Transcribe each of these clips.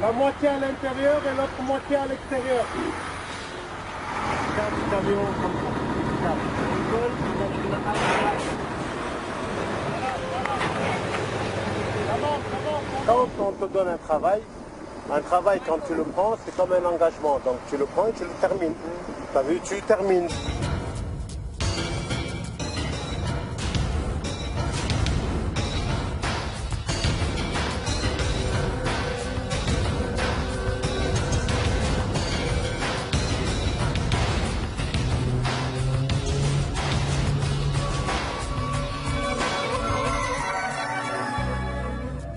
La moitié à l'intérieur et l'autre moitié à l'extérieur. 4 camions comme ça. Quand on te donne un travail quand tu le prends, c'est comme un engagement. Donc tu le prends et tu le termines. T'as vu, tu termines.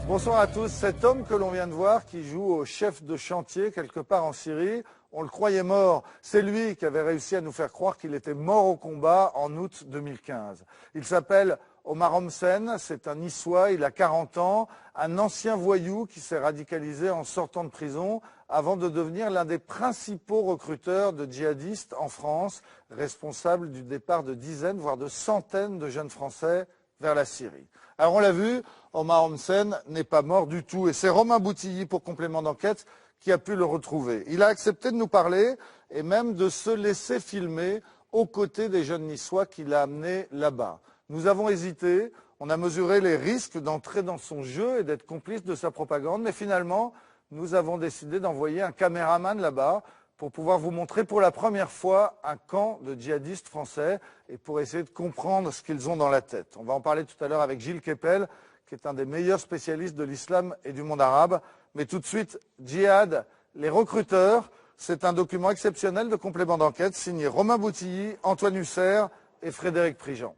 Bonsoir à tous. Cet homme que l'on vient de voir, qui joue au chef de chantier quelque part en Syrie, on le croyait mort. C'est lui qui avait réussi à nous faire croire qu'il était mort au combat en août 2015. Il s'appelle Omar Homsen, c'est un Niçois, il a 40 ans, un ancien voyou qui s'est radicalisé en sortant de prison avant de devenir l'un des principaux recruteurs de djihadistes en France, responsable du départ de dizaines, voire de centaines de jeunes Français vers la Syrie. Alors on l'a vu, Omar Homsen n'est pas mort du tout et c'est Romain Boutilly pour complément d'enquête qui a pu le retrouver. Il a accepté de nous parler et même de se laisser filmer aux côtés des jeunes niçois qu'il a amenés là-bas. Nous avons hésité, on a mesuré les risques d'entrer dans son jeu et d'être complice de sa propagande, mais finalement nous avons décidé d'envoyer un caméraman là-bas pour pouvoir vous montrer pour la première fois un camp de djihadistes français et pour essayer de comprendre ce qu'ils ont dans la tête. On va en parler tout à l'heure avec Gilles Kepel, qui est un des meilleurs spécialistes de l'islam et du monde arabe. Mais tout de suite, Djihad, les recruteurs, c'est un document exceptionnel de complément d'enquête signé Romain Boutilly, Antoine Husser et Frédéric Prigent.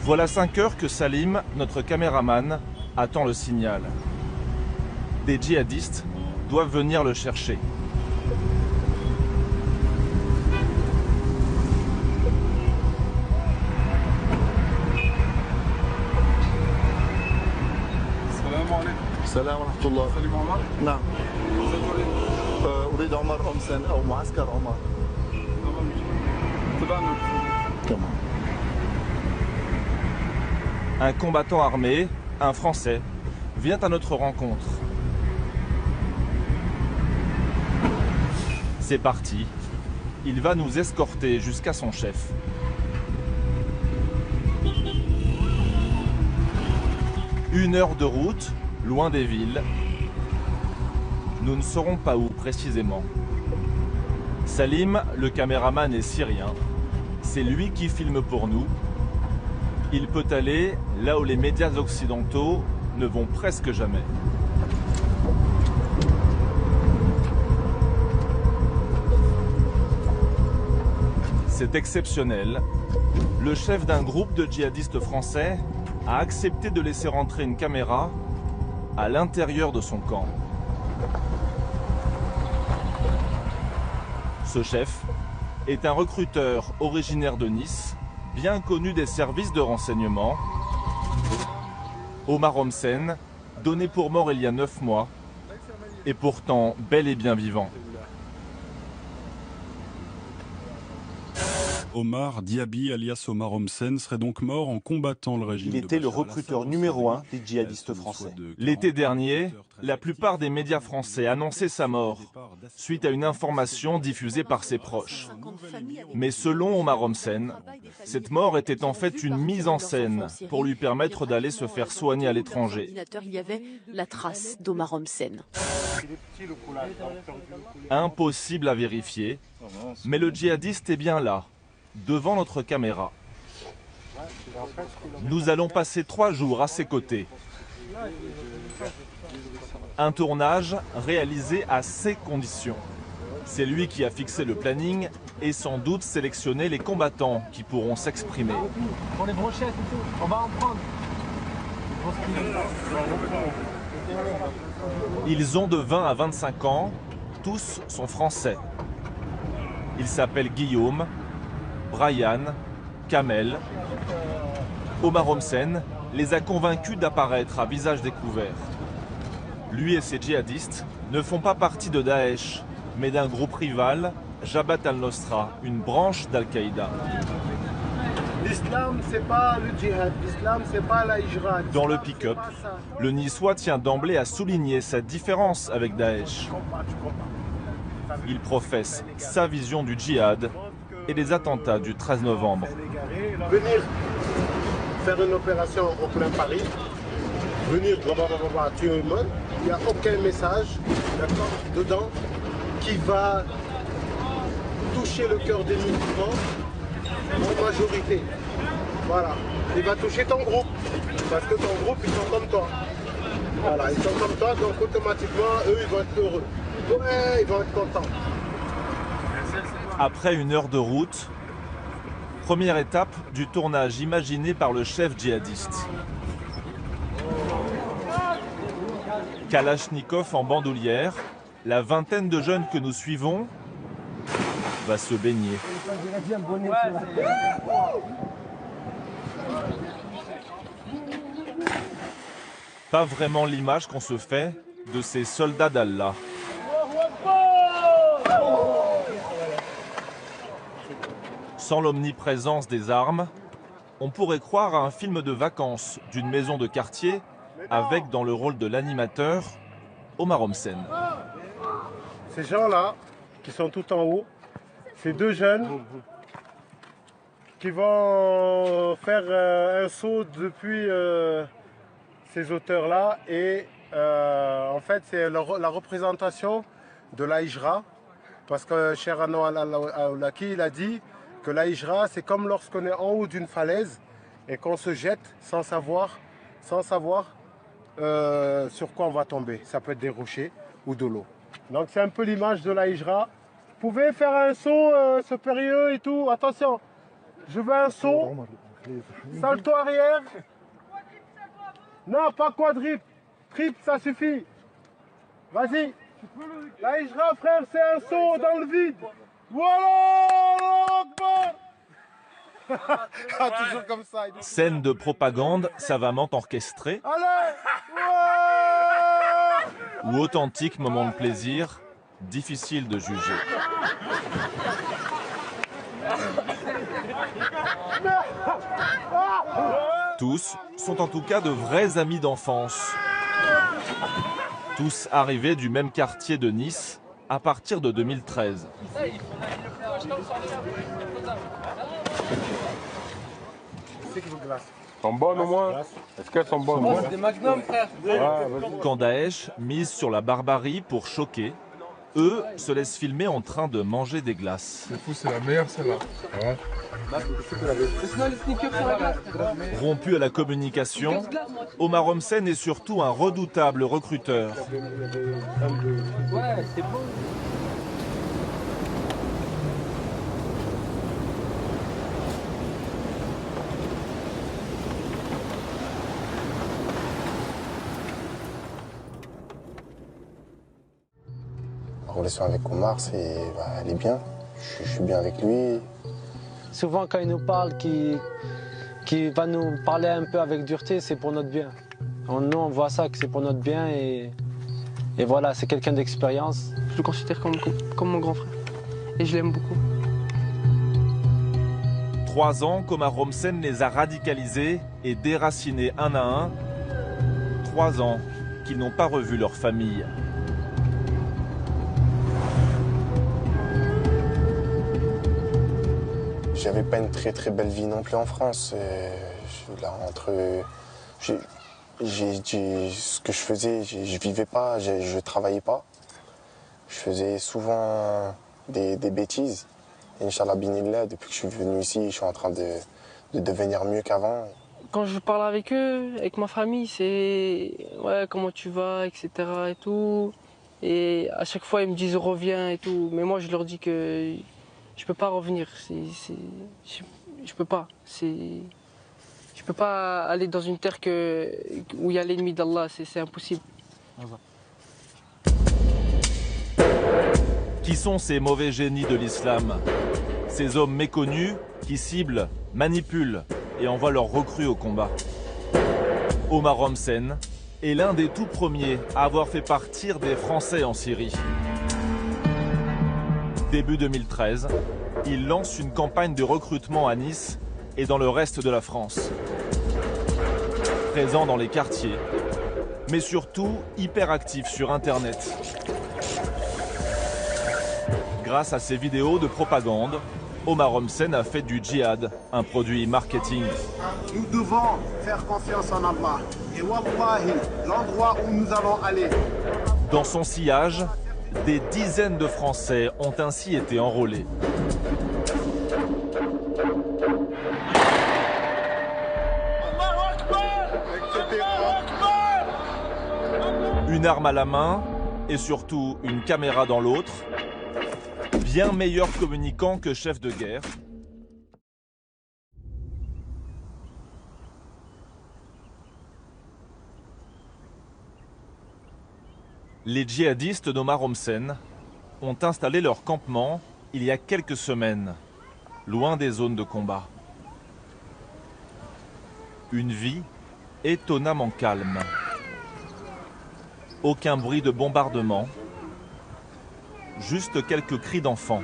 Voilà 5 heures que Salim, notre caméraman, attend le signal. Des djihadistes doivent venir le chercher. السلام ورحمة الله. سليم عمر؟ نعم. أريد عمر أمسن أو معسكر عمر. تمام. Un combattant armé, un Français, vient à notre rencontre. C'est parti. Il va nous escorter jusqu'à son chef. Une heure de route, loin des villes. Nous ne saurons pas où précisément. Salim, le caméraman, est syrien. C'est lui qui filme pour nous. Il peut aller là où les médias occidentaux ne vont presque jamais. C'est exceptionnel. Le chef d'un groupe de djihadistes français a accepté de laisser rentrer une caméra à l'intérieur de son camp. Ce chef est un recruteur originaire de Nice, bien connu des services de renseignement. Omar Homsen, donné pour mort il y a 9 mois, et pourtant bel et bien vivant. Omar Diaby, alias Omar Homsen, serait donc mort en combattant le régime. Il était le recruteur numéro 1 des djihadistes français. L'été dernier, la plupart des médias français annonçaient sa mort, suite à une information diffusée par ses proches. Mais selon Omar Homsen, cette mort était en fait une mise en scène pour lui permettre d'aller se faire soigner à l'étranger. Il y avait la trace d'Omar Homsen. Impossible à vérifier, mais le djihadiste est bien là, devant notre caméra. Nous allons passer 3 jours à ses côtés. Un tournage réalisé à ses conditions. C'est lui qui a fixé le planning et sans doute sélectionné les combattants qui pourront s'exprimer. Pour les brochettes et tout, on va en prendre. Ils ont de 20 à 25 ans, tous sont français. Ils s'appellent Guillaume, Brian, Kamel. Omar Homsen les a convaincus d'apparaître à visage découvert. Lui et ses djihadistes ne font pas partie de Daesh, mais d'un groupe rival Jabhat al-Nosra, une branche d'Al-Qaïda. L'islam, c'est pas le djihad. L'islam, c'est pas la hijra. Dans le pick-up, le Niçois tient d'emblée à souligner sa différence avec Daesh. Il professe sa vision du djihad et les attentats du 13 novembre. Venir faire une opération au plein Paris, venir tuer un monde, il n'y a aucun message dedans qui va toucher le cœur des musulmans en majorité. Voilà. Il va toucher ton groupe, parce que ton groupe, ils sont comme toi. Voilà, ils sont comme toi, donc automatiquement, eux, ils vont être heureux. Ouais, ils vont être contents. Après 1 heure de route, première étape du tournage imaginé par le chef djihadiste. Kalachnikov en bandoulière, la vingtaine de jeunes que nous suivons va se baigner. Pas vraiment l'image qu'on se fait de ces soldats d'Allah. Sans l'omniprésence des armes, on pourrait croire à un film de vacances d'une maison de quartier avec dans le rôle de l'animateur Omar Homsen. Ces gens-là, qui sont tout en haut, c'est 2 jeunes qui vont faire un saut depuis ces hauteurs-là. Et en fait, c'est la représentation de la hijra. Parce que Cheikh Anwar al-Awlaki, il a dit que la hijra, c'est comme lorsqu'on est en haut d'une falaise et qu'on se jette sans savoir sur quoi on va tomber. Ça peut être des rochers ou de l'eau. Donc c'est un peu l'image de la hijra. Vous pouvez faire un saut, ce périlleux et tout. Attention, je veux un saut. Salto arrière. Non, pas quadruple. Triple, ça suffit. Vas-y. La hijra, frère, c'est un saut dans le vide. Voilà. Toujours comme ça. Scène de propagande savamment orchestrée. Allez. Ou authentique moment de plaisir, difficile de juger. Tous sont en tout cas de vrais amis d'enfance. Tous arrivés du même quartier de Nice à partir de 2013. Sont bonnes au moins? Est-ce qu'elles sont bonnes? C'est des magnums, frère. Quand Daesh mise sur la barbarie pour choquer, eux se laissent filmer en train de manger des glaces. C'est fou, c'est la meilleure celle-là. Ouais. Rompu à la communication, Omar Homsen est surtout un redoutable recruteur. Ouais, c'est bon. La relation avec Omar, elle est bien. Je suis bien avec lui. Souvent, quand il nous parle, qui va nous parler un peu avec dureté, c'est pour notre bien. Nous, on voit ça, que c'est pour notre bien et voilà, c'est quelqu'un d'expérience. Je le considère comme mon grand frère et je l'aime beaucoup. 3 ans qu'Omar Homsen les a radicalisés et déracinés un à un. 3 ans qu'ils n'ont pas revu leur famille. J'avais pas une très très belle vie non plus en France. Ce que je faisais, je vivais pas, je travaillais pas. Je faisais souvent des bêtises. Inch'Allah binillah, depuis que je suis venu ici, je suis en train de devenir mieux qu'avant. Quand je parle avec eux, avec ma famille, c'est ouais, comment tu vas, etc. et tout. Et à chaque fois, ils me disent reviens et tout. Mais moi, je leur dis que je peux pas revenir. Je peux pas. Je peux pas aller dans une terre où il y a l'ennemi d'Allah. C'est impossible. Qui sont ces mauvais génies de l'islam? Ces hommes méconnus qui ciblent, manipulent et envoient leurs recrues au combat. Omar Homsen est l'un des tout premiers à avoir fait partir des Français en Syrie. Début 2013, il lance une campagne de recrutement à Nice et dans le reste de la France. Présent dans les quartiers, mais surtout hyper actif sur Internet. Grâce à ses vidéos de propagande, Omar Homsen a fait du djihad un produit marketing. Nous devons faire confiance en Allah. Et wallahi, l'endroit où nous allons aller. Dans son sillage, des dizaines de Français ont ainsi été enrôlés. Une arme à la main et surtout une caméra dans l'autre. Bien meilleur communicant que chef de guerre. Les djihadistes d'Omar Homsen ont installé leur campement il y a quelques semaines, loin des zones de combat. Une vie étonnamment calme. Aucun bruit de bombardement, juste quelques cris d'enfants.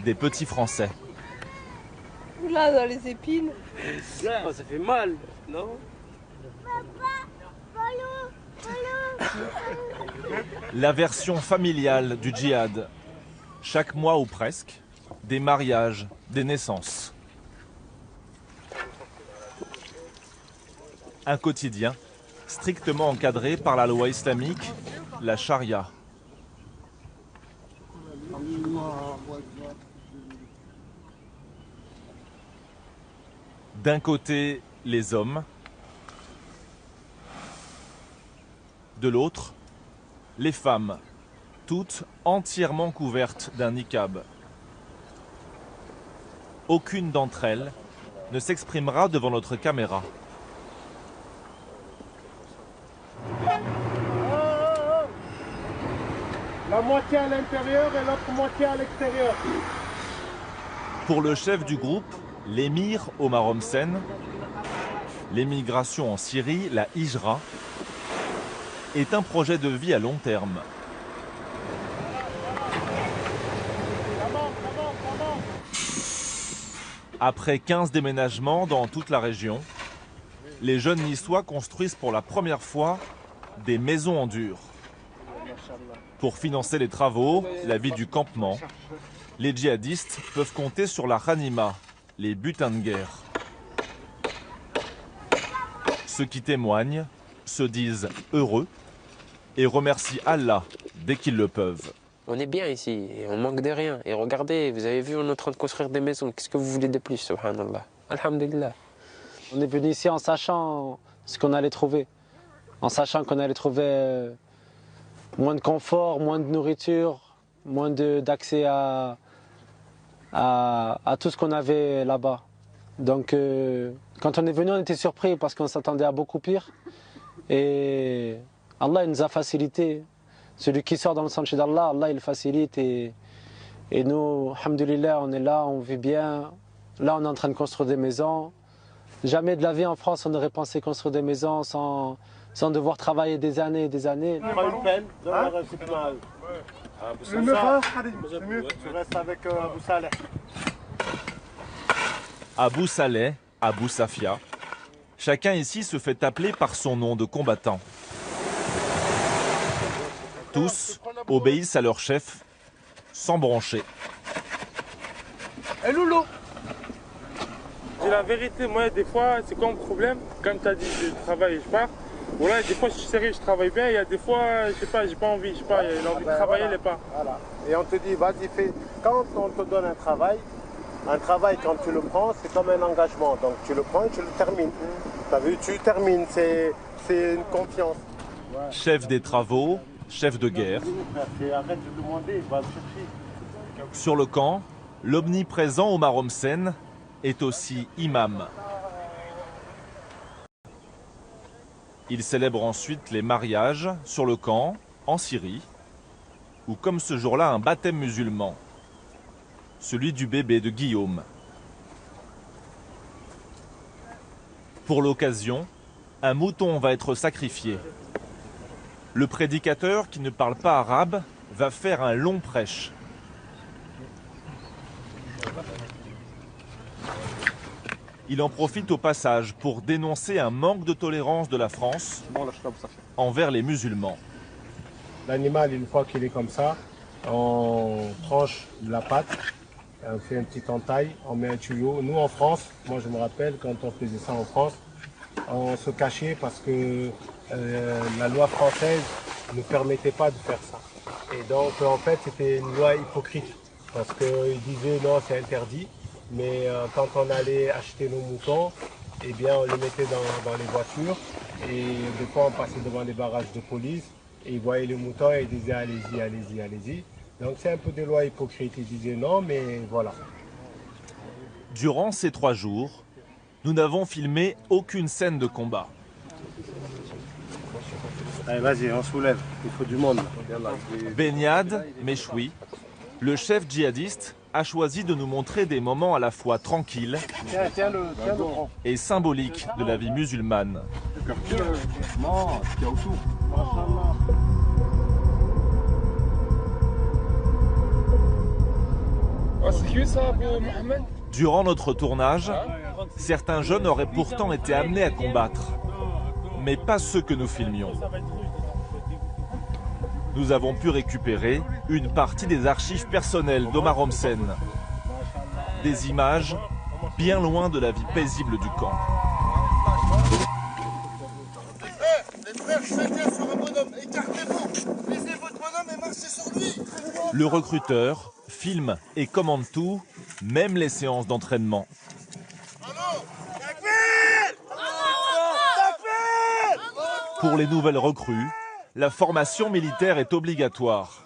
Des petits Français. Là, dans les épines. Ça fait mal, non? La version familiale du djihad. Chaque mois ou presque, des mariages, des naissances. Un quotidien strictement encadré par la loi islamique, la charia. D'un côté, les hommes. De l'autre, les femmes, toutes entièrement couvertes d'un niqab. Aucune d'entre elles ne s'exprimera devant notre caméra. La moitié à l'intérieur et l'autre moitié à l'extérieur. Pour le chef du groupe, l'émir Omar Homsen, l'émigration en Syrie, la Hijra, est un projet de vie à long terme. Après 15 déménagements dans toute la région, les jeunes niçois construisent pour la première fois des maisons en dur. Pour financer les travaux, la vie du campement, les djihadistes peuvent compter sur la Ghanima, les butins de guerre. Ceux qui témoignent se disent heureux et remercient Allah dès qu'ils le peuvent. On est bien ici, et on manque de rien. Et regardez, vous avez vu, on est en train de construire des maisons. Qu'est-ce que vous voulez de plus, subhanallah? Alhamdulillah. On est venu ici en sachant ce qu'on allait trouver. En sachant qu'on allait trouver moins de confort, moins de nourriture, moins d'accès à tout ce qu'on avait là-bas. Donc quand on est venu, on était surpris parce qu'on s'attendait à beaucoup pire. Et Allah il nous a facilité. Celui qui sort dans le sentier d'Allah, Allah il le facilite. Et nous, alhamdoulilah, on est là, on vit bien. Là, on est en train de construire des maisons. Jamais de la vie en France, on aurait pensé construire des maisons sans devoir travailler des années et des années. Prends une peine, donne-leur un coup de main. C'est mieux, tu restes avec Abou Saleh. Abou Saleh, Abou Safia, chacun ici se fait appeler par son nom de combattant. Tous obéissent à leur chef, sans broncher. Et Loulou. Dis la vérité, moi des fois c'est quoi mon problème? Quand tu as dit je travaille et je pars, voilà, des fois je suis sérieux, je travaille bien, il y a des fois, je sais pas, j'ai pas envie, je sais pas, l'envie de travailler, elle est pas. Voilà. Et on te dit, vas-y, fais. Quand on te donne un travail, quand tu le prends, c'est comme un engagement. Donc tu le prends et tu le termines. Tu as vu, tu termines, c'est une confiance. Ouais. Chef des travaux, chef de guerre. Arrête de demander, va le chercher. Sur le camp, l'omniprésent Omar Homsen est aussi imam. Il célèbre ensuite les mariages sur le camp, en Syrie, ou comme ce jour-là un baptême musulman, celui du bébé de Guillaume. Pour l'occasion, un mouton va être sacrifié. Le prédicateur, qui ne parle pas arabe, va faire un long prêche. Il en profite au passage pour dénoncer un manque de tolérance de la France envers les musulmans. L'animal, une fois qu'il est comme ça, on tranche de la patte, on fait une petite entaille, on met un tuyau. Nous en France, moi je me rappelle quand on faisait ça en France, on se cachait parce que la loi française ne nous permettait pas de faire ça. Et donc en fait c'était une loi hypocrite parce qu'ils disaient non c'est interdit, mais quand on allait acheter nos moutons, eh bien on les mettait dans les voitures et des fois on passait devant les barrages de police et ils voyaient les moutons et ils disaient allez-y, allez-y, allez-y. Donc c'est un peu des lois hypocrites, ils disaient non mais voilà. Durant ces 3 jours, nous n'avons filmé aucune scène de combat. Allez vas-y, on soulève, il faut du monde. Benyad Mechoui, le chef djihadiste, a choisi de nous montrer des moments à la fois tranquilles et symboliques de la vie musulmane. Durant notre tournage, certains jeunes auraient pourtant été amenés à combattre, mais pas ceux que nous filmions. Nous avons pu récupérer une partie des archives personnelles d'Omar Homsen. Des images bien loin de la vie paisible du camp. Les frères, je fais sur un bonhomme, écartez-vous, laissez votre bonhomme et marchez sur lui. Le recruteur filme et commande tout, même les séances d'entraînement. Pour les nouvelles recrues, la formation militaire est obligatoire.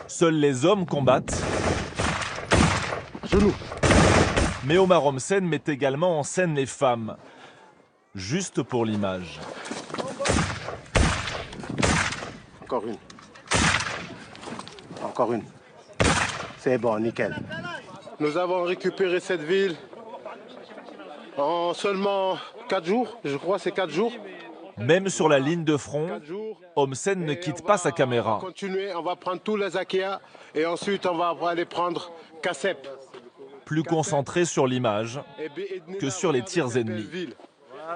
Seuls les hommes combattent. Mais Omar Homsen met également en scène les femmes, juste pour l'image. Encore une. Encore une. C'est bon, nickel. Nous avons récupéré cette ville en seulement 4 jours. Je crois c'est 4 jours. Même sur la ligne de front, Homsen ne quitte pas sa caméra. On va continuer, on va prendre tous les Akia et ensuite on va aller prendre Kassep. Plus concentré sur l'image que sur les tirs ennemis.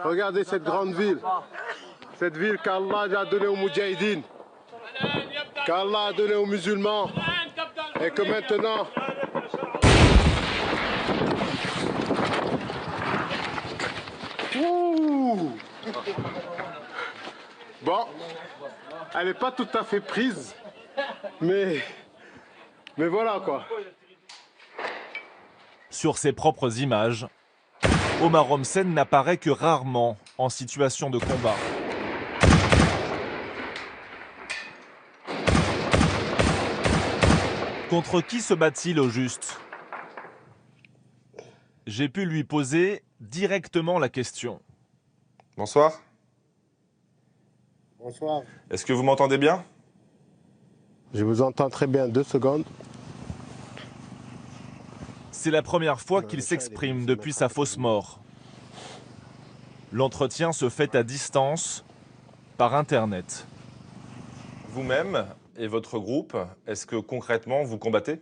Regardez cette grande ville. Cette ville qu'Allah a donnée aux Moudjahidines, qu'Allah a donnée aux musulmans et que maintenant... Ouh. Bon, elle n'est pas tout à fait prise, mais voilà quoi. Sur ses propres images, Omar Homsen n'apparaît que rarement en situation de combat. Contre qui se bat-il au juste? J'ai pu lui poser directement la question. Bonsoir. Bonsoir. Est-ce que vous m'entendez bien? Je vous entends très bien, 2 secondes. C'est la première fois qu'il s'exprime depuis sa fausse mort. L'entretien se fait à distance, par Internet. Vous-même et votre groupe, est-ce que concrètement vous combattez?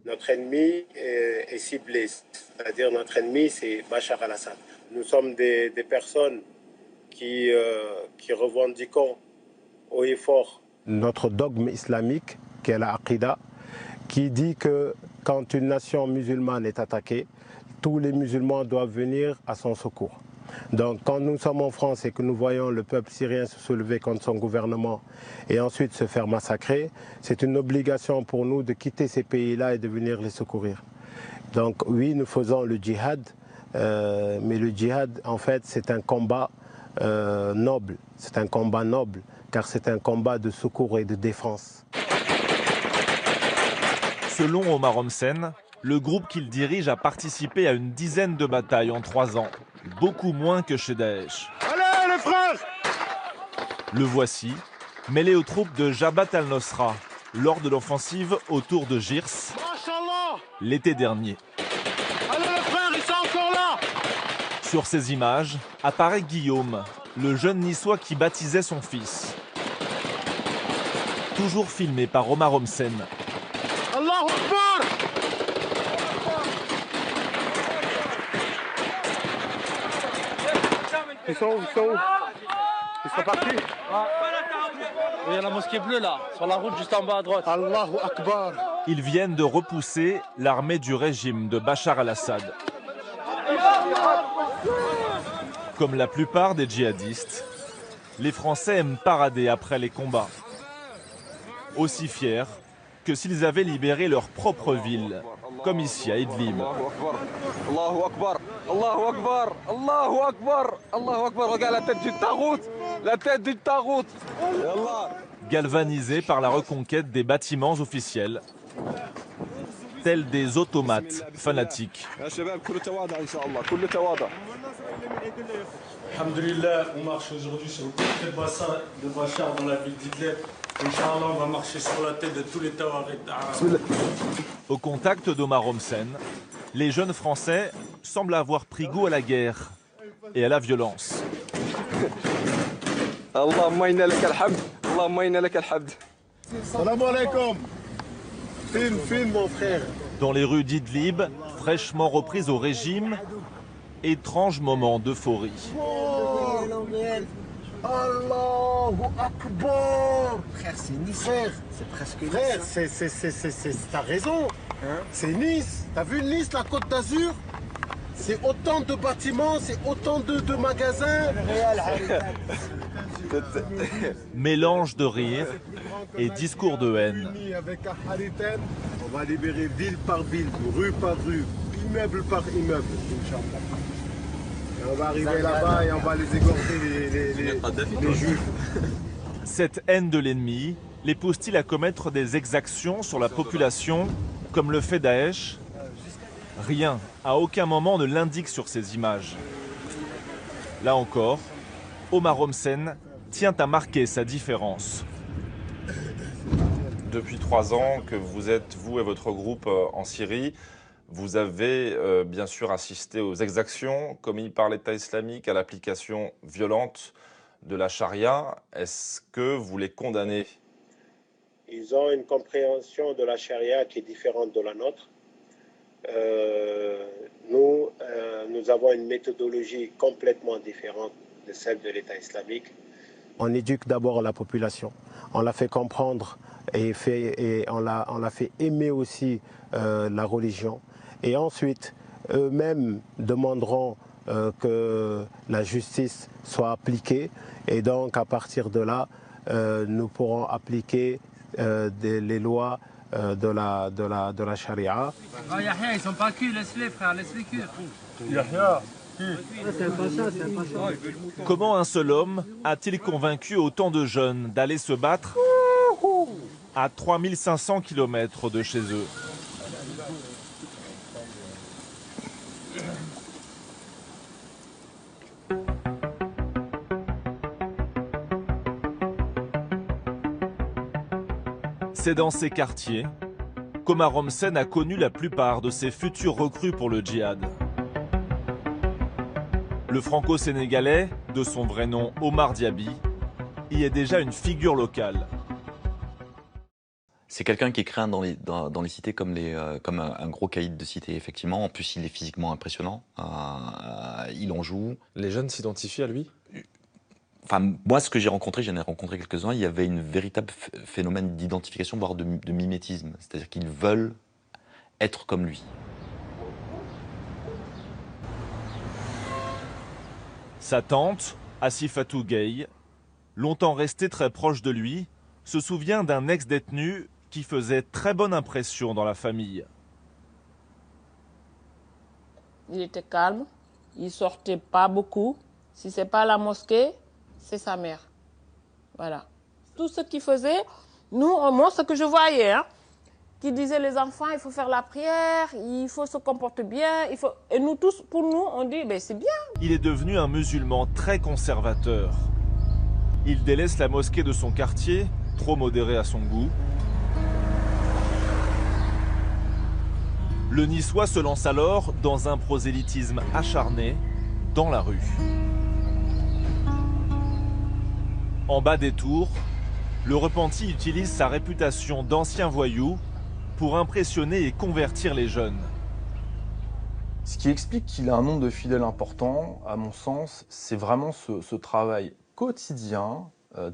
Notre ennemi est ciblé, c'est-à-dire notre ennemi c'est Bachar al-Assad. Nous sommes des personnes qui revendiquons haut et fort notre dogme islamique, qui est la Aqidah, qui dit que quand une nation musulmane est attaquée, tous les musulmans doivent venir à son secours. Donc quand nous sommes en France et que nous voyons le peuple syrien se soulever contre son gouvernement et ensuite se faire massacrer, c'est une obligation pour nous de quitter ces pays-là et de venir les secourir. Donc oui, nous faisons le djihad, mais le djihad en fait c'est un combat noble. C'est un combat noble car c'est un combat de secours et de défense. Selon Omar Homsen, le groupe qu'il dirige a participé à une dizaine de batailles en 3 ans, beaucoup moins que chez Daesh. Allez les frères! Le voici, mêlé aux troupes de Jabhat al-Nosra, lors de l'offensive autour de Girs, l'été dernier. Allez les frères, ils sont encore là! Sur ces images apparaît Guillaume, le jeune niçois qui baptisait son fils. Toujours filmé par Omar Homsen. Allahu Akbar! Ils sont où? Ils sont partis? Il y a la mosquée bleue là, sur la route juste en bas à droite. Allahu Akbar! Ils viennent de repousser l'armée du régime de Bachar al-Assad. Comme la plupart des djihadistes, les Français aiment parader après les combats. Aussi fiers que s'ils avaient libéré leur propre ville, comme ici à Idlib. Allahu Akbar! Allahu Akbar! Allahu Akbar! Allahu Akbar! Regarde la tête du Tarout! La tête du Tarout! Galvanisés par la reconquête des bâtiments officiels, tels des automates fanatiques. Alhamdulillah, on marche aujourd'hui sur le portrait de Bachar dans la ville d'Idlib. Inch'Allah, on va marcher sur la tête de tous les tawarit arabes. Au contact d'Omar Homsen, les jeunes Français semblent avoir pris goût à la guerre et à la violence. Allahumma inna laka al-hamd. Allahumma inna laka al-hamd. Salam alaikum. Film, mon frère. Dans les rues d'Idlib, fraîchement reprises au régime, étrange moment d'euphorie. Allahu Akbar. Frère, c'est Nice. Frère, c'est presque Nice. Frère, t'as raison. Hein? C'est Nice. T'as vu Nice, la Côte d'Azur? C'est autant de bâtiments, c'est autant de magasins. Mélange de rire et discours de haine. Avec Hariten, on va libérer ville par ville, rue par rue, immeuble par immeuble, Inch'Allah. Et on va arriver là-bas et on va les égorger les juifs. Cette haine de l'ennemi les pousse-t-il à commettre des exactions sur la population, comme le fait Daesh? Rien, à aucun moment ne l'indique sur ces images. Là encore, Omar Homsen tient à marquer sa différence. Depuis 3 ans que vous êtes, vous et votre groupe, en Syrie, vous avez bien sûr assisté aux exactions commises par l'État islamique, à l'application violente de la charia. Est-ce que vous les condamnez? Ils ont une compréhension de la charia qui est différente de la nôtre. Nous avons une méthodologie complètement différente de celle de l'État islamique. On éduque d'abord la population, on la fait comprendre et on la fait aimer aussi la religion. Et ensuite, eux-mêmes demanderont que la justice soit appliquée. Et donc, à partir de là, nous pourrons appliquer les lois de la charia. Oh Yahya, ils sont pas cuits, laisse-les frère, laisse-les cuire. Yahya, Comment un seul homme a-t-il convaincu autant de jeunes d'aller se battre à 3500 km de chez eux? C'est dans ces quartiers qu'Omar Homsen a connu la plupart de ses futurs recrues pour le djihad. Le franco-sénégalais, de son vrai nom Omar Diaby, y est déjà une figure locale. C'est quelqu'un qui est craint dans les cités comme un gros caïd de cité, effectivement. En plus, il est physiquement impressionnant. Il en joue. Les jeunes s'identifient à lui? Enfin, moi, ce que j'ai rencontré, j'en ai rencontré quelques-uns, il y avait une véritable phénomène d'identification, voire de mimétisme. C'est-à-dire qu'ils veulent être comme lui. Sa tante, Asifatou Gueye, longtemps restée très proche de lui, se souvient d'un ex-détenu qui faisait très bonne impression dans la famille. Il était calme, il sortait pas beaucoup. Si c'est pas la mosquée, c'est sa mère. Voilà. Tout ce qu'il faisait, moi, ce que je voyais, qui disait les enfants, il faut faire la prière, il faut se comporter bien, et nous tous, pour nous, on dit, ben c'est bien. Il est devenu un musulman très conservateur. Il délaisse la mosquée de son quartier, trop modérée à son goût. Le Niçois se lance alors dans un prosélytisme acharné dans la rue. En bas des tours, le repenti utilise sa réputation d'ancien voyou pour impressionner et convertir les jeunes. Ce qui explique qu'il a un nombre de fidèles important, à mon sens, c'est vraiment ce travail quotidien,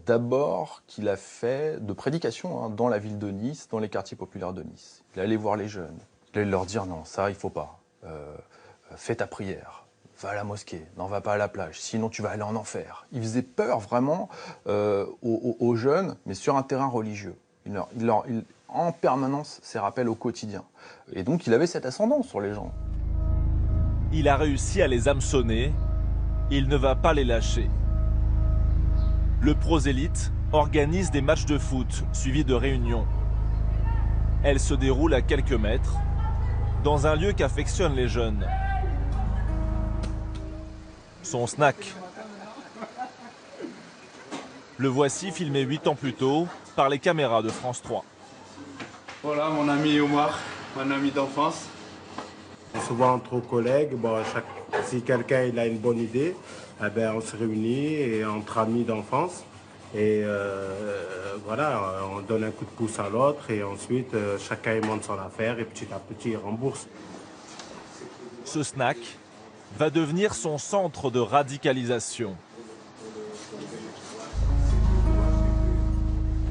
d'abord qu'il a fait de prédication dans la ville de Nice, dans les quartiers populaires de Nice. Il allait voir les jeunes, il allait leur dire non, ça il faut pas, fais ta prière, va à la mosquée, n'en va pas à la plage, sinon tu vas aller en enfer. Il faisait peur vraiment aux jeunes, mais sur un terrain religieux. En permanence ces rappels au quotidien. Et donc il avait cette ascendance sur les gens. Il a réussi à les hameçonner, il ne va pas les lâcher. Le prosélyte organise des matchs de foot suivis de réunions. Elles se déroulent à quelques mètres, dans un lieu qu'affectionnent les jeunes. Son snack. Le voici filmé 8 ans plus tôt par les caméras de France 3. Voilà mon ami Omar, mon ami d'enfance. Souvent entre collègues, si quelqu'un il a une bonne idée, eh ben, on se réunit et entre amis d'enfance. Et voilà, on donne un coup de pouce à l'autre et ensuite chacun monte son affaire et petit à petit il rembourse. Ce snack va devenir son centre de radicalisation.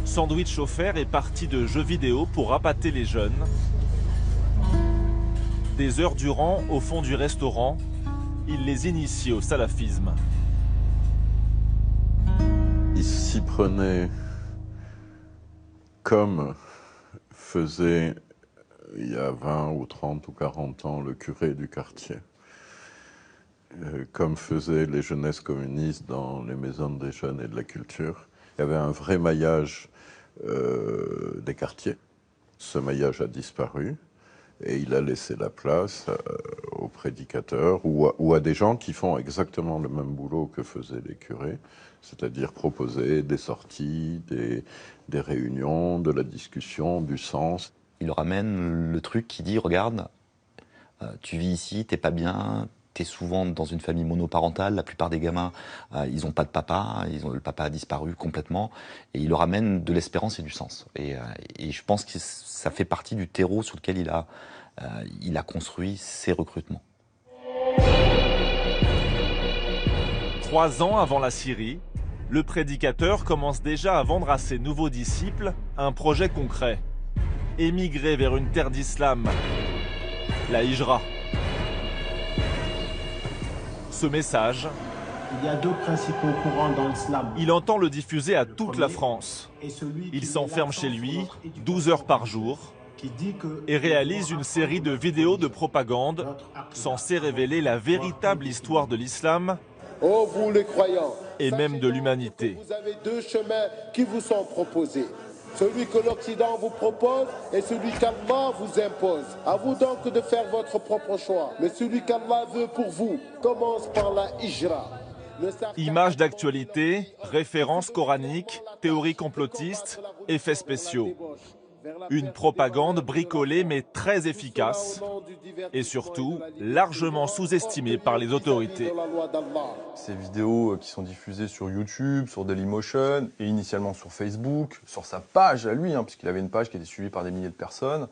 Sandwich offert et partie de jeux vidéo pour appâter les jeunes. Des heures durant, au fond du restaurant, il les initie au salafisme. Il s'y prenait comme faisait il y a 20 ou 30 ou 40 ans le curé du quartier, comme faisaient les jeunesses communistes dans les maisons des jeunes et de la culture. Il y avait un vrai maillage des quartiers. Ce maillage a disparu et il a laissé la place aux prédicateurs ou à des gens qui font exactement le même boulot que faisaient les curés, c'est-à-dire proposer des sorties, des réunions, de la discussion, du sens. Il leur amène le truc qui dit, regarde, tu vis ici, t'es pas bien, t'es souvent dans une famille monoparentale, la plupart des gamins, ils n'ont pas de papa, le papa a disparu complètement, et il leur amène de l'espérance et du sens. Et je pense que ça fait partie du terreau sur lequel il a construit ses recrutements. 3 ans avant la Syrie, le prédicateur commence déjà à vendre à ses nouveaux disciples un projet concret. Émigrer vers une terre d'islam, la Hijra. Ce message, il y a 2 principaux courants dans l'islam. Il entend le diffuser à toute la France. Il s'enferme chez lui 12 heures par jour et réalise une série de vidéos de propagande censées révéler la véritable histoire de l'islam Oh vous les croyants, et même de l'humanité. vous avez 2 chemins qui vous sont proposés. Celui que l'Occident vous propose et celui qu'Allah vous impose. À vous donc de faire votre propre choix. Mais celui qu'Allah veut pour vous commence par la Hijra. Images d'actualité, références coraniques, théories complotistes, effets spéciaux. Une propagande bricolée mais très efficace et surtout largement sous-estimée par les autorités. Ces vidéos qui sont diffusées sur YouTube, sur Dailymotion et initialement sur Facebook, sur sa page à lui, puisqu'il avait une page qui était suivie par des milliers de personnes,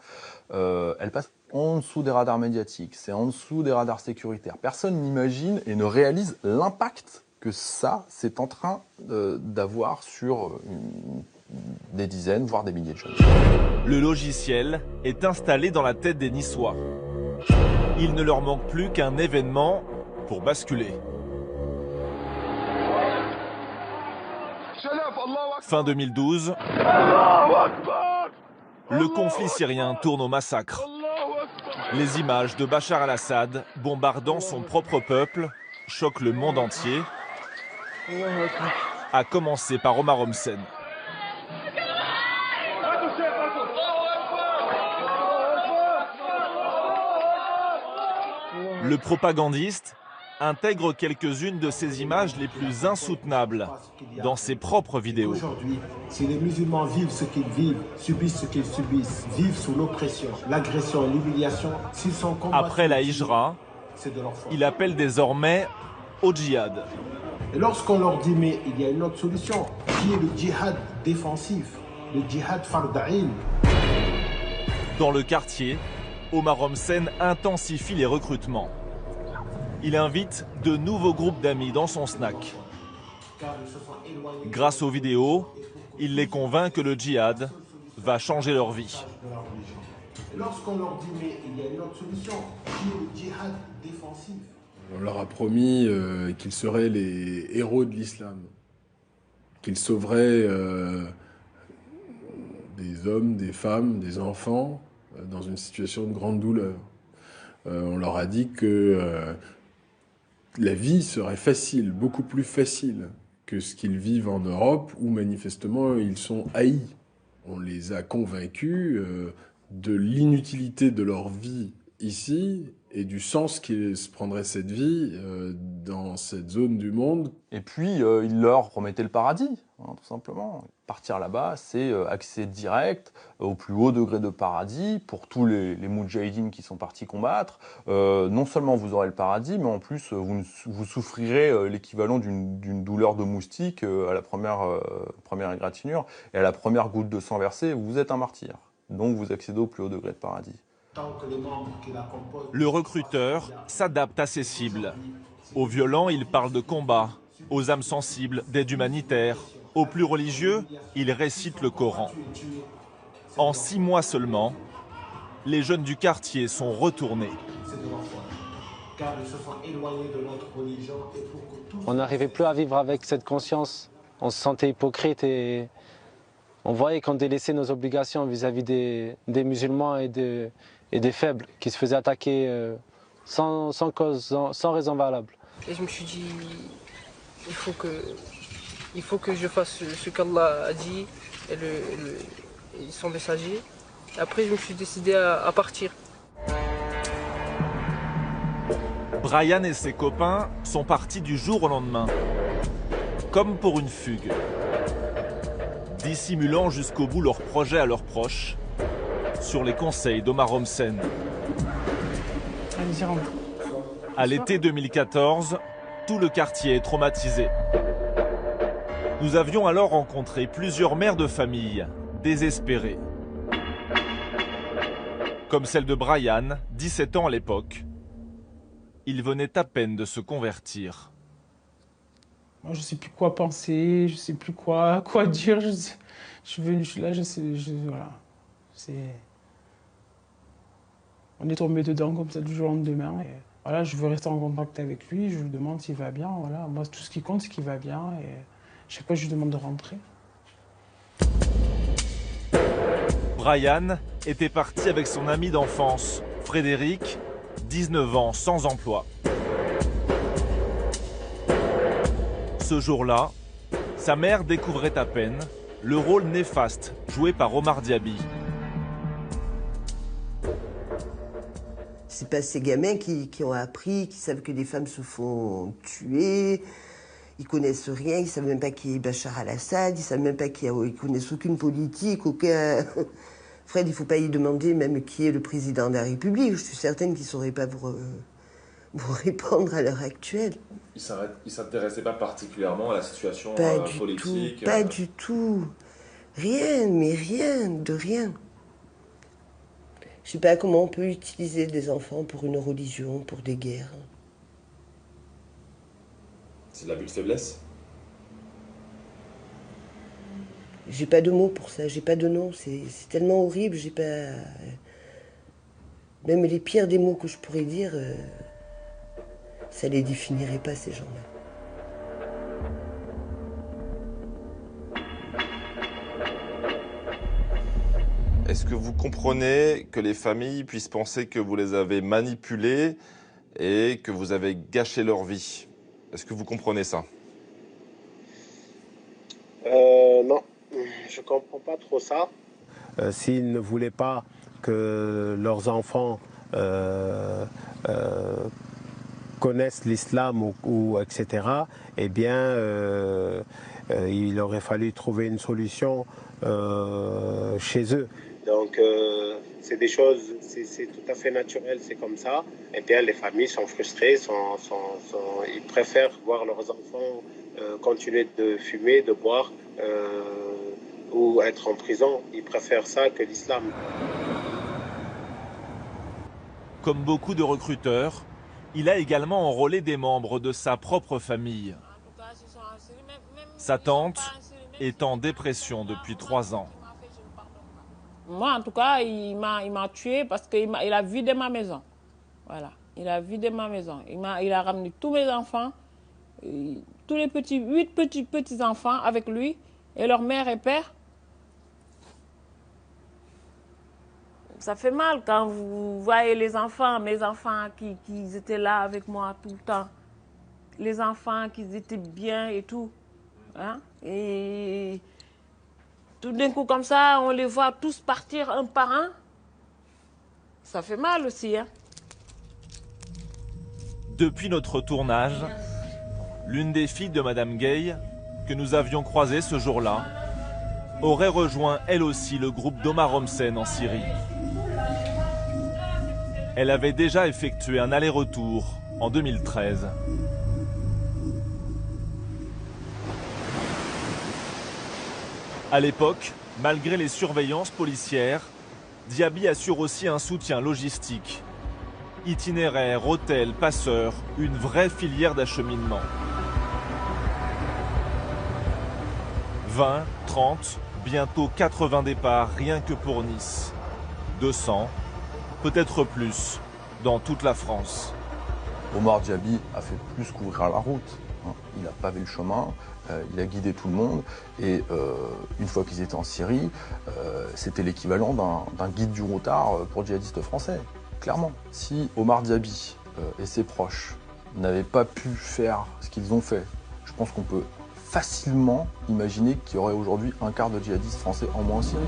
elles passent en dessous des radars médiatiques, c'est en dessous des radars sécuritaires. Personne n'imagine et ne réalise l'impact que ça, c'est en train d'avoir sur des dizaines, voire des milliers de jeunes. Le logiciel est installé dans la tête des Niçois. Il ne leur manque plus qu'un événement pour basculer. Fin 2012, le conflit syrien tourne au massacre. Les images de Bachar al-Assad bombardant son propre peuple choquent le monde entier, à commencer par Omar Homsen. Le propagandiste intègre quelques-unes de ces images les plus insoutenables dans ses propres vidéos. Aujourd'hui, si les musulmans vivent ce qu'ils vivent, subissent ce qu'ils subissent, vivent sous l'oppression, l'agression et l'humiliation, s'ils sont combattus... Après la Hijra, il appelle désormais au djihad. Et lorsqu'on leur dit, mais il y a une autre solution, qui est le djihad défensif, le djihad farda'in. Dans le quartier, Omar Homsen intensifie les recrutements. Il invite de nouveaux groupes d'amis dans son snack. Grâce aux vidéos, il les convainc que le djihad va changer leur vie. Lorsqu'on leur dit, mais il y a une autre solution, qui est le djihad défensif. On leur a promis qu'ils seraient les héros de l'islam, qu'ils sauveraient des hommes, des femmes, des enfants dans une situation de grande douleur. On leur a dit que la vie serait facile, beaucoup plus facile que ce qu'ils vivent en Europe, où manifestement ils sont haïs. On les a convaincus de l'inutilité de leur vie ici et du sens qu'ils se prendraient cette vie dans cette zone du monde. Et puis, il leur promettait le paradis, hein, tout simplement. Partir là-bas, c'est accès direct au plus haut degré de paradis pour tous les moudjahidines qui sont partis combattre. Non seulement vous aurez le paradis, mais en plus, vous souffrirez l'équivalent d'une douleur de moustique à la première égratignure. Et à la première goutte de sang versée, vous êtes un martyr. Donc vous accédez au plus haut degré de paradis. Le recruteur s'adapte à ses cibles. Aux violents, il parle de combat. Aux âmes sensibles, d'aide humanitaire. Aux plus religieux, il récite le Coran. En 6 mois seulement, les jeunes du quartier sont retournés. On n'arrivait plus à vivre avec cette conscience. On se sentait hypocrite et on voyait qu'on délaissait nos obligations vis-à-vis des musulmans et des faibles qui se faisaient attaquer sans cause, sans raison valable. Et je me suis dit, il faut que je fasse ce qu'Allah a dit et son messager. Et après, je me suis décidé à partir. Brian et ses copains sont partis du jour au lendemain, comme pour une fugue, dissimulant jusqu'au bout leur projet à leurs proches, sur les conseils d'Omar Homsen. À l'été 2014, tout le quartier est traumatisé. Nous avions alors rencontré plusieurs mères de famille, désespérées. Comme celle de Brian, 17 ans à l'époque. Il venait à peine de se convertir. Moi, je ne sais plus quoi penser, je ne sais plus quoi dire. Je suis là, voilà. On est tombé dedans comme ça du jour au lendemain. Et voilà, je veux rester en contact avec lui, je lui demande s'il va bien. Voilà. Moi, tout ce qui compte, c'est qu'il va bien. Et chaque fois, je lui demande de rentrer. Brian était parti avec son ami d'enfance, Frédéric, 19 ans, sans emploi. Ce jour-là, sa mère découvrait à peine le rôle néfaste joué par Omar Diaby. C'est pas ces gamins qui ont appris, qui savent que des femmes se font tuer, ils connaissent rien, ils savent même pas qui est Bachar al-Assad, ils savent même pas ils connaissent aucune politique, aucun... Fred, il faut pas y demander même qui est le président de la République, je suis certaine qu'ils sauraient pas vous répondre à l'heure actuelle. Ils s'intéressaient pas particulièrement à la situation politique. Pas du tout. Rien, mais rien, de rien. Je sais pas comment on peut utiliser des enfants pour une religion, pour des guerres. C'est de l'abus de faiblesse? J'ai pas de mots pour ça, j'ai pas de nom, c'est tellement horrible, j'ai pas... Même les pires des mots que je pourrais dire, ça les définirait pas, ces gens-là. Est-ce que vous comprenez que les familles puissent penser que vous les avez manipulés et que vous avez gâché leur vie? Est-ce que vous comprenez ça? Non, je comprends pas trop ça. S'ils ne voulaient pas que leurs enfants connaissent l'islam ou etc., eh bien, il aurait fallu trouver une solution chez eux. Donc, c'est des choses, c'est tout à fait naturel, c'est comme ça. Eh bien, les familles sont frustrées, ils préfèrent voir leurs enfants continuer de fumer, de boire ou être en prison. Ils préfèrent ça que l'islam. Comme beaucoup de recruteurs, il a également enrôlé des membres de sa propre famille. Sa tante est en dépression depuis 3 ans. Moi, en tout cas, il m'a tué parce qu'il a vidé ma maison. Voilà, il a vidé ma maison. Il a ramené tous mes enfants, tous les 8 petits-enfants avec lui, et leur mère et père. Ça fait mal quand vous voyez les enfants, mes enfants qui étaient là avec moi tout le temps. Les enfants qui étaient bien et tout. Hein? Et tout d'un coup comme ça, on les voit tous partir un par un. Ça fait mal aussi. Hein? Depuis notre tournage, l'une des filles de Madame Gay, que nous avions croisée ce jour-là, aurait rejoint elle aussi le groupe d'Omar Homsen en Syrie. Elle avait déjà effectué un aller-retour en 2013. À l'époque, malgré les surveillances policières, Diaby assure aussi un soutien logistique. Itinéraire, hôtel, passeurs, une vraie filière d'acheminement. 20, 30, bientôt 80 départs rien que pour Nice. 200, peut-être plus, dans toute la France. Omar Diaby a fait plus qu'ouvrir la route. Il a pavé le chemin, il a guidé tout le monde. Et une fois qu'ils étaient en Syrie, c'était l'équivalent d'un guide du routard pour djihadistes français. Clairement, si Omar Diaby et ses proches n'avaient pas pu faire ce qu'ils ont fait, je pense qu'on peut facilement imaginer qu'il y aurait aujourd'hui un quart de djihadistes français en moins en Syrie.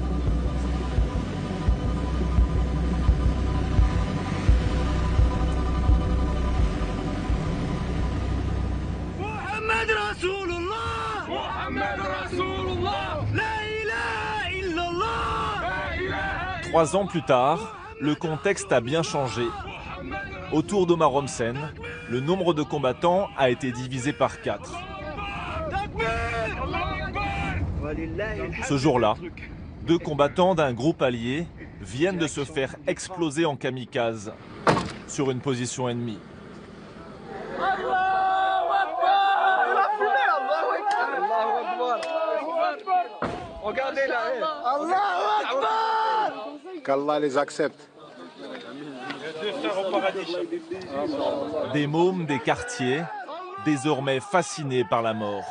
محمد رسول الله محمد رسول الله لا إله إلا الله 3 ans plus tard, le contexte a bien changé. Autour d'Omar Homsen, le nombre de combattants a été divisé par 4. Ce jour-là, 2 combattants d'un groupe allié viennent de se faire exploser en kamikaze sur une position ennemie. Regardez là. Allahu Akbar. Qu'Allah les accepte. Des mômes des quartiers, désormais fascinés par la mort.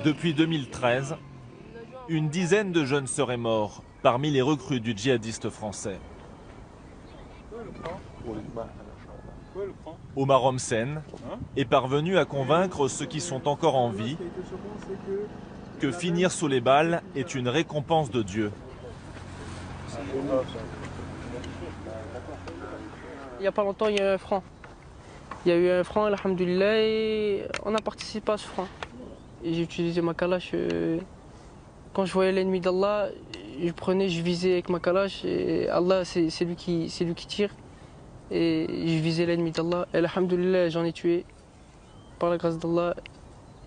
Depuis 2013, une dizaine de jeunes seraient morts parmi les recrues du djihadiste français. Omar Homsen est parvenu à convaincre ceux qui sont encore en vie que finir sous les balles est une récompense de Dieu. Il n'y a pas longtemps, il y a eu un franc. Il y a eu un franc, alhamdoulilah, et on a participé à ce franc. Et j'ai utilisé ma kalash. Quand je voyais l'ennemi d'Allah, je visais avec ma kalash, et Allah, c'est lui qui tire. Et je visais l'ennemi d'Allah. Et alhamdoulilah, j'en ai tué par la grâce d'Allah.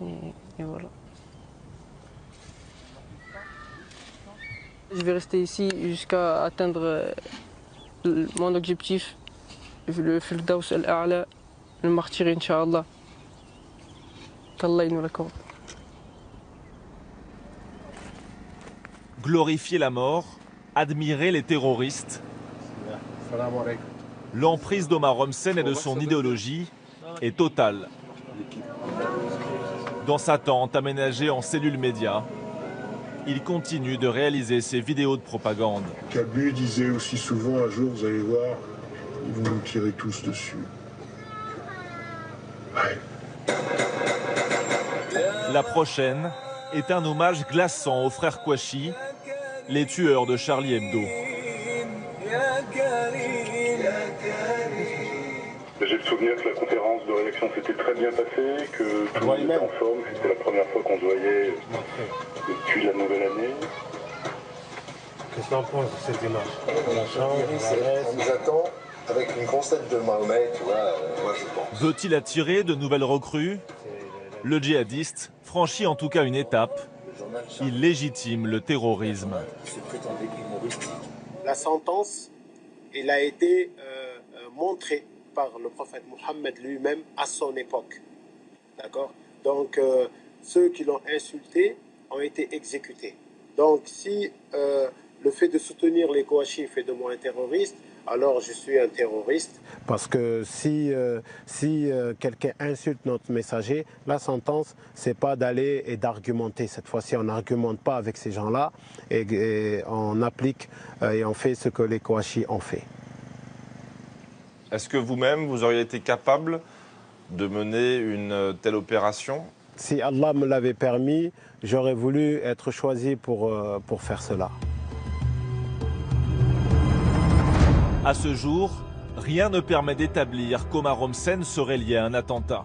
Et voilà. Je vais rester ici jusqu'à atteindre mon objectif, le Firdaus al-A'la, le martyr, Inch'Allah. Qu'Allah nous l'accorde. Glorifier la mort, admirer les terroristes. L'emprise d'Omar Homsen et de son idéologie est totale. Dans sa tente aménagée en cellule média, il continue de réaliser ses vidéos de propagande. Cabu disait aussi souvent, un jour, vous allez voir, ils vont nous tirer tous dessus. Ouais. La prochaine est un hommage glaçant aux frères Kouachi, les tueurs de Charlie Hebdo. J'ai le souvenir que la conférence de rédaction s'était très bien passée, que tout le monde était en forme. C'était la première fois qu'on se voyait depuis la nouvelle année. Qu'est-ce que tu en penses de cette démarche? On nous attend avec une grosse tête de Mahomet, tu vois, moi je pense. Veut-il attirer de nouvelles recrues? Le djihadiste franchit en tout cas une étape. Il légitime le terrorisme. La sentence, elle a été montrée par le prophète Mohammed lui-même à son époque. D'accord? Donc, ceux qui l'ont insulté ont été exécutés. Donc, si le fait de soutenir les Kouachi fait de moi un terroriste, alors je suis un terroriste. Parce que si quelqu'un insulte notre messager, la sentence, c'est pas d'aller et d'argumenter. Cette fois-ci, on n'argumente pas avec ces gens-là et on applique et on fait ce que les Kouachi ont fait. Est-ce que vous-même, vous auriez été capable de mener une telle opération? Si Allah me l'avait permis, j'aurais voulu être choisi pour faire cela. À ce jour, rien ne permet d'établir qu'Omar Homsen serait lié à un attentat.